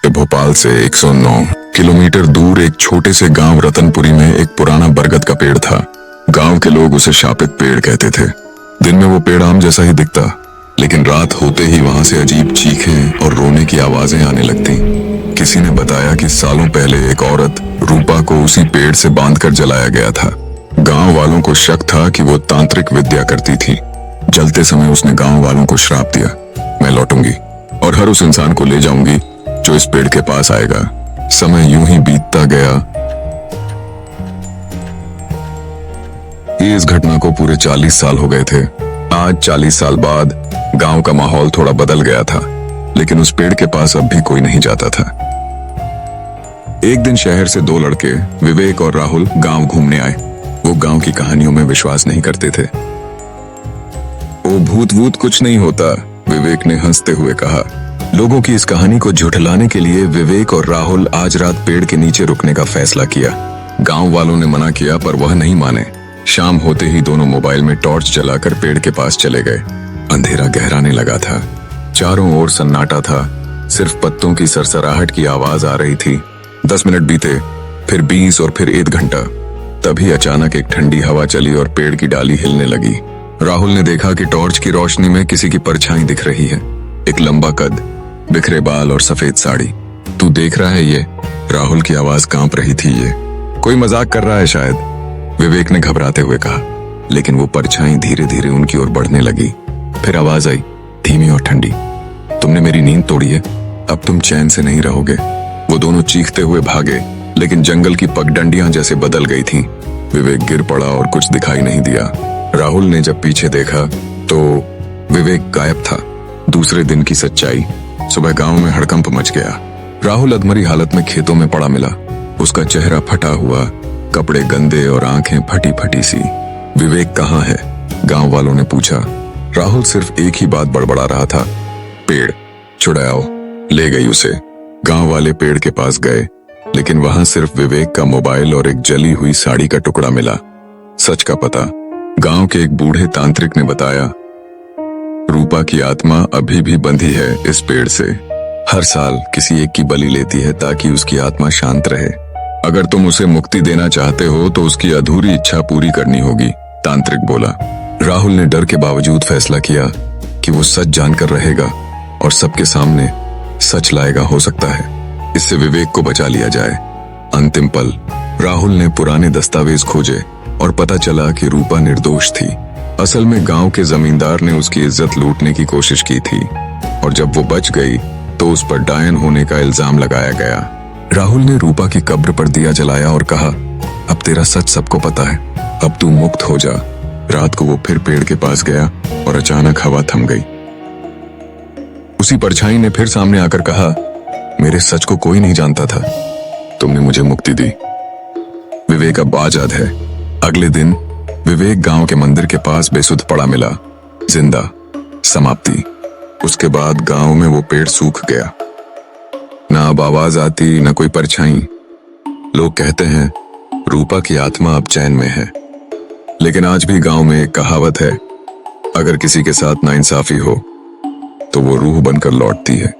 भोपाल से 109 किलोमीटर दूर एक छोटे से गांव रतनपुरी में एक पुराना बरगद का पेड़ था। गांव के लोग उसे शापित पेड़ कहते थे। दिन में वो पेड़ आम जैसा ही दिखता, लेकिन रात होते ही वहां से अजीब चीखें और रोने की आवाजें आने लगती। किसी ने बताया कि सालों पहले एक औरत रूपा को उसी पेड़ से बांधकर जलाया गया था। गांव वालों को शक था कि वो तांत्रिक विद्या करती थी। जलते समय उसने गांव वालों को श्राप दिया, मैं लौटूंगी और हर उस इंसान को ले जाऊंगी जो इस पेड़ के पास आएगा। समय यूं ही बीतता गया। इस घटना को पूरे 40 साल हो गए थे। आज 40 साल बाद गांव का माहौल थोड़ा बदल गया था, लेकिन उस पेड़ के पास अब भी कोई नहीं जाता था। एक दिन शहर से दो लड़के विवेक और राहुल गांव घूमने आए। वो गांव की कहानियों में विश्वास नहीं करते थे। वो भूत वूत कुछ नहीं होता, विवेक ने हंसते हुए कहा। लोगों की इस कहानी को झुठलाने के लिए विवेक और राहुल आज रात पेड़ के नीचे रुकने का फैसला किया। गांव वालों ने मना किया, पर वह नहीं माने। शाम होते ही दोनों मोबाइल में टॉर्च जलाकर पेड़ के पास चले गए। अंधेरा गहराने लगा था। चारों ओर सन्नाटा था। सिर्फ पत्तों की सरसराहट की आवाज आ रही थी। 10 मिनट बीते, फिर 20 और फिर 1 घंटा। तभी अचानक एक ठंडी हवा चली और पेड़ की डाली हिलने लगी। राहुल ने देखा कि टॉर्च की रोशनी में किसी की परछाई दिख रही है। एक लंबा कद, बिखरे बाल और सफेद साड़ी। तू देख रहा है ये? राहुल की आवाज कांप रही थी। ये कोई मजाक कर रहा है शायद, विवेक ने घबराते हुए कहा। लेकिन वो परछाई धीरे धीरे उनकी ओर बढ़ने लगी। फिर आवाज आई, धीमी और ठंडी, तुमने मेरी नींद तोड़ी है, अब तुम चैन से नहीं रहोगे। वो दोनों चीखते हुए भागे, लेकिन जंगल की पगडंडियां जैसे बदल गई थीं। विवेक गिर पड़ा और कुछ दिखाई नहीं दिया। राहुल ने जब पीछे देखा तो विवेक गायब था। दूसरे दिन की सच्चाई। सुबह गांव में हड़कंप मच गया। राहुल अधमरी हालत में खेतों में पड़ा मिला। उसका चेहरा फटा हुआ, कपड़े गंदे और आंखें फटी फटी सी। विवेक कहाँ है? गांव वालों ने पूछा। राहुल सिर्फ एक ही बात बड़बड़ा रहा था, पेड़ छुड़ाओ। ले गई उसे। गांव वाले पेड़ के पास गए, लेकिन वहां सिर्फ विवेक का मोबाइल और एक जली हुई साड़ी का टुकड़ा मिला। सच का पता गांव के एक बूढ़े तांत्रिक ने बताया। रूपा की आत्मा अभी भी बंधी है इस पेड़ से। हर साल किसी एक की बलि लेती है ताकि उसकी आत्मा शांत रहे। अगर तुम उसे मुक्ति देना चाहते हो तो उसकी अधूरी इच्छा पूरी करनी होगी, तांत्रिक बोला। राहुल ने डर के बावजूद फैसला किया कि वो सच जानकर रहेगा और सबके सामने सच लाएगा। हो सकता है इससे विवेक को बचा लिया जाए। अंतिम पल, राहुल ने पुराने दस्तावेज खोजे और पता चला कि रूपा निर्दोष थी। असल में गांव के जमींदार ने उसकी इज्जत लूटने की कोशिश की थी, और जब वो बच गई तो उस पर डायन होने का इल्जाम लगाया गया। राहुल ने रूपा की कब्र पर दिया जलाया और कहा, अब तेरा सच सबको पता है, अब तू मुक्त हो जा। रात को वो फिर पेड़ के पास गया और अचानक हवा थम गई। उसी परछाई ने फिर सामने आकर कहा, मेरे सच को कोई नहीं जानता था, तुमने मुझे मुक्ति दी। विवेक अब आजाद है। अगले दिन विवेक गांव के मंदिर के पास बेसुध पड़ा मिला, जिंदा। समाप्ति। उसके बाद गांव में वो पेड़ सूख गया। ना अब आवाज आती, ना कोई परछाई। लोग कहते हैं रूपा की आत्मा अब चैन में है, लेकिन आज भी गांव में एक कहावत है, अगर किसी के साथ नाइंसाफी हो तो वो रूह बनकर लौटती है।